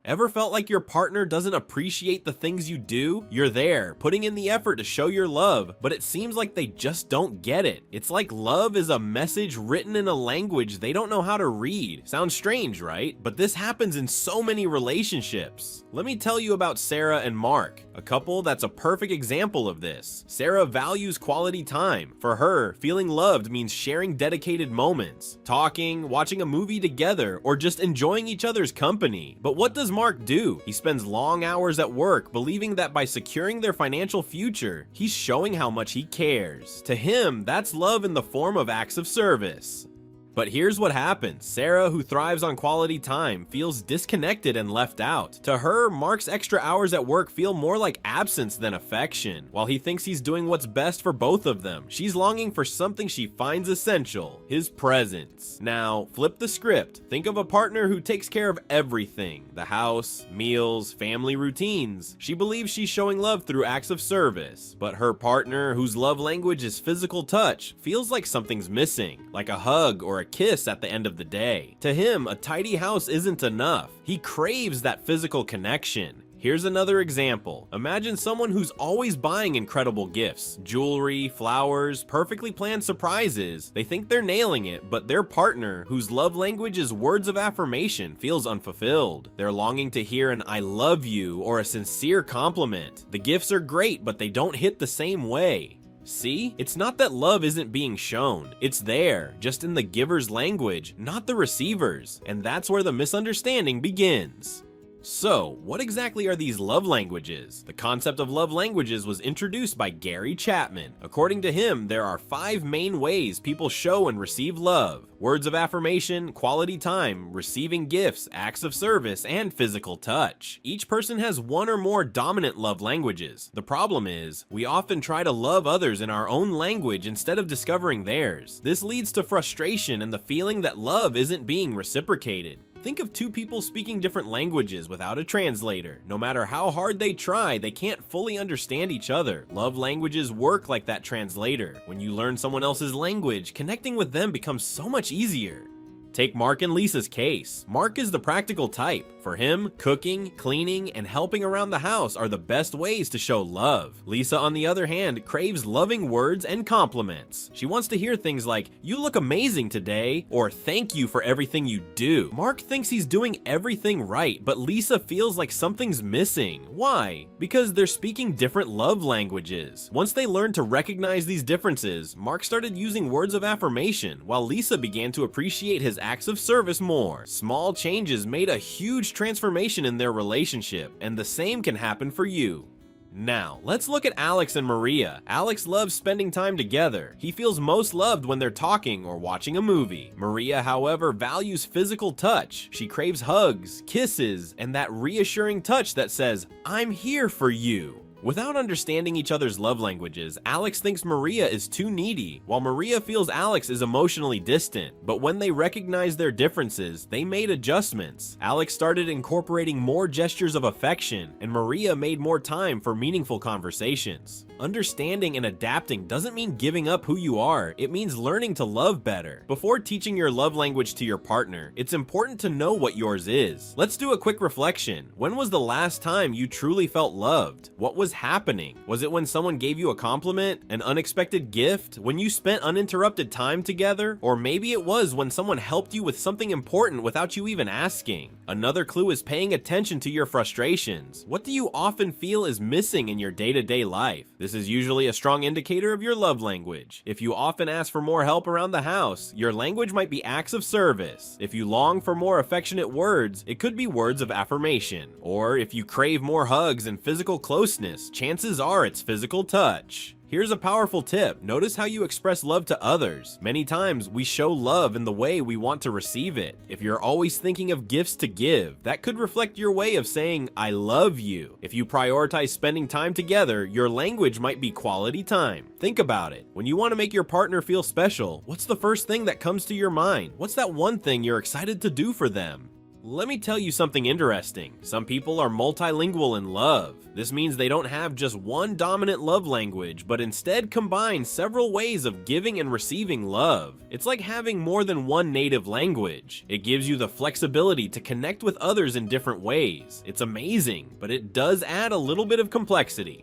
Ever felt like your partner doesn't appreciate the things you do? You're there, putting in the effort to show your love, but it seems like they just don't get it. It's like love is a message written in a language they don't know how to read. Sounds strange, right? But this happens in so many relationships. Let me tell you about Sarah and Mark, a couple that's a perfect example of this. Sarah values quality time. For her, feeling loved means sharing dedicated moments, talking, watching a movie together, or just enjoying each other's company. But what does Mark do? He spends long hours at work believing that by securing their financial future, he's showing how much he cares. To him, that's love in the form of acts of service. But here's what happens. Sarah, who thrives on quality time, feels disconnected and left out. To her, Mark's extra hours at work feel more like absence than affection. While he thinks he's doing what's best for both of them, she's longing for something she finds essential: his presence. Now, flip the script. Think of a partner who takes care of everything: the house, meals, family routines. She believes she's showing love through acts of service. But her partner, whose love language is physical touch, feels like something's missing, like a hug or a kiss at the end of the day. To him, a tidy house isn't enough. He craves that physical connection. Here's another example. Imagine someone who's always buying incredible gifts, jewelry, flowers, perfectly planned surprises. They think they're nailing it, but their partner, whose love language is words of affirmation, feels unfulfilled. They're longing to hear an "I love you" or a sincere compliment. The gifts are great, but they don't hit the same way. See? It's not that love isn't being shown. It's there, just in the giver's language, not the receiver's. And that's where the misunderstanding begins. So, what exactly are these love languages? The concept of love languages was introduced by Gary Chapman. According to him, there are 5 main ways people show and receive love: words of affirmation, quality time, receiving gifts, acts of service, and physical touch. Each person has one or more dominant love languages. The problem is, we often try to love others in our own language instead of discovering theirs. This leads to frustration and the feeling that love isn't being reciprocated. Think of 2 people speaking different languages without a translator. No matter how hard they try, they can't fully understand each other. Love languages work like that translator. When you learn someone else's language, connecting with them becomes so much easier. Take Mark and Lisa's case. Mark is the practical type. For him, cooking, cleaning, and helping around the house are the best ways to show love. Lisa, on the other hand, craves loving words and compliments. She wants to hear things like, "You look amazing today," or "Thank you for everything you do." Mark thinks he's doing everything right, but Lisa feels like something's missing. Why? Because they're speaking different love languages. Once they learned to recognize these differences, Mark started using words of affirmation, while Lisa began to appreciate his acts of service more. Small changes made a huge transformation in their relationship, and the same can happen for you. Now, let's look at Alex and Maria. Alex loves spending time together. He feels most loved when they're talking or watching a movie. Maria, however, values physical touch. She craves hugs, kisses, and that reassuring touch that says, "I'm here for you." Without understanding each other's love languages, Alex thinks Maria is too needy, while Maria feels Alex is emotionally distant. But when they recognized their differences, they made adjustments. Alex started incorporating more gestures of affection, and Maria made more time for meaningful conversations. Understanding and adapting doesn't mean giving up who you are, it means learning to love better. Before teaching your love language to your partner, it's important to know what yours is. Let's do a quick reflection. When was the last time you truly felt loved? What was happening? Was it when someone gave you a compliment, an unexpected gift, when you spent uninterrupted time together? Or maybe it was when someone helped you with something important without you even asking. Another clue is paying attention to your frustrations. What do you often feel is missing in your day-to-day life? This is usually a strong indicator of your love language. If you often ask for more help around the house, your language might be acts of service. If you long for more affectionate words, it could be words of affirmation. Or if you crave more hugs and physical closeness, chances are it's physical touch. Here's a powerful tip. Notice how you express love to others. Many times, we show love in the way we want to receive it. If you're always thinking of gifts to give, that could reflect your way of saying, "I love you." If you prioritize spending time together, your language might be quality time. Think about it. When you want to make your partner feel special, what's the first thing that comes to your mind? What's that one thing you're excited to do for them? Let me tell you something interesting. Some people are multilingual in love. This means they don't have just one dominant love language, but instead combine several ways of giving and receiving love. It's like having more than one native language. It gives you the flexibility to connect with others in different ways. It's amazing, but it does add a little bit of complexity.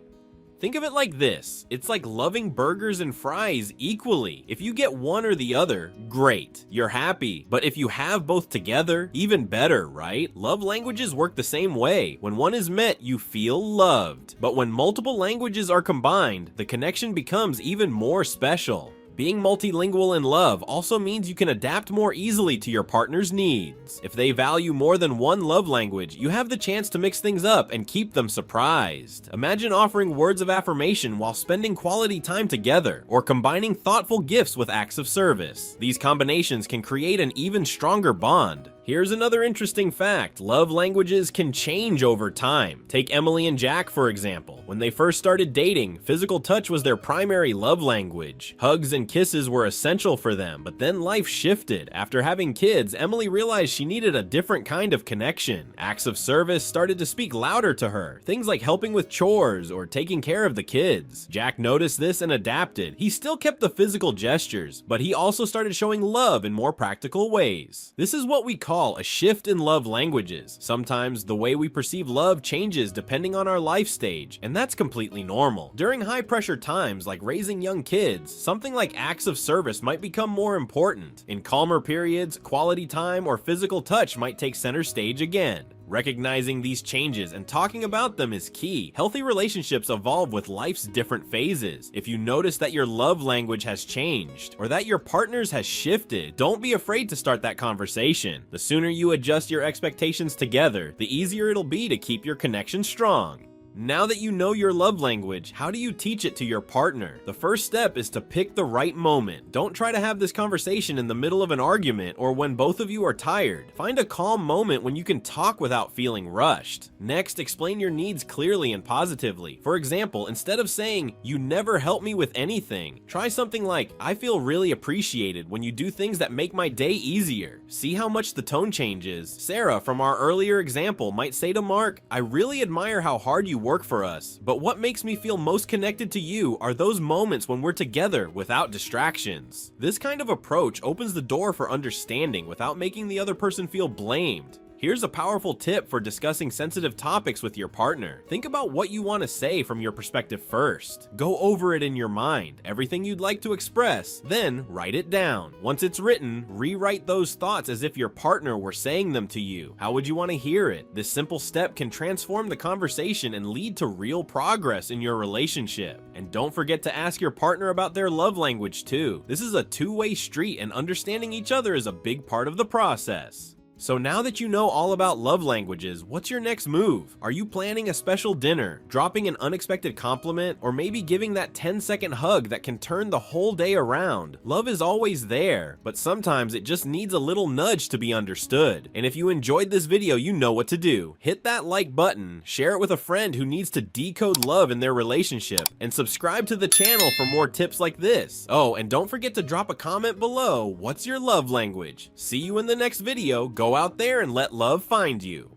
Think of it like this. It's like loving burgers and fries equally. If you get one or the other, great, you're happy. But if you have both together, even better, right? Love languages work the same way. When one is met, you feel loved. But when multiple languages are combined, the connection becomes even more special. Being multilingual in love also means you can adapt more easily to your partner's needs. If they value more than one love language, you have the chance to mix things up and keep them surprised. Imagine offering words of affirmation while spending quality time together, or combining thoughtful gifts with acts of service. These combinations can create an even stronger bond. Here's another interesting fact. Love languages can change over time. Take Emily and Jack, for example. When they first started dating, physical touch was their primary love language. Hugs and kisses were essential for them, but then life shifted. After having kids, Emily realized she needed a different kind of connection. Acts of service started to speak louder to her. Things like helping with chores or taking care of the kids. Jack noticed this and adapted. He still kept the physical gestures, but he also started showing love in more practical ways. This is what we call a shift in love languages. Sometimes the way we perceive love changes depending on our life stage, and that's completely normal. During high-pressure times like raising young kids, something like acts of service might become more important. In calmer periods, quality time or physical touch might take center stage again. Recognizing these changes and talking about them is key. Healthy relationships evolve with life's different phases. If you notice that your love language has changed or that your partner's has shifted, don't be afraid to start that conversation. The sooner you adjust your expectations together, the easier it'll be to keep your connection strong. Now that you know your love language, how do you teach it to your partner? The first step is to pick the right moment. Don't try to have this conversation in the middle of an argument or when both of you are tired. Find a calm moment when you can talk without feeling rushed. Next, explain your needs clearly and positively. For example, instead of saying, "You never help me with anything," try something like, "I feel really appreciated when you do things that make my day easier." See how much the tone changes. Sarah, from our earlier example, might say to Mark, "I really admire how hard you work for us, but what makes me feel most connected to you are those moments when we're together without distractions." This kind of approach opens the door for understanding without making the other person feel blamed. Here's a powerful tip for discussing sensitive topics with your partner. Think about what you want to say from your perspective first. Go over it in your mind, everything you'd like to express, then write it down. Once it's written, rewrite those thoughts as if your partner were saying them to you. How would you want to hear it? This simple step can transform the conversation and lead to real progress in your relationship. And don't forget to ask your partner about their love language too. This is a two-way street, and understanding each other is a big part of the process. So now that you know all about love languages, what's your next move? Are you planning a special dinner, dropping an unexpected compliment, or maybe giving that 10-second hug that can turn the whole day around? Love is always there, but sometimes it just needs a little nudge to be understood. And if you enjoyed this video, you know what to do. Hit that like button, share it with a friend who needs to decode love in their relationship, and subscribe to the channel for more tips like this. Oh, and don't forget to drop a comment below. What's your love language? See you in the next video. Go out there and let love find you.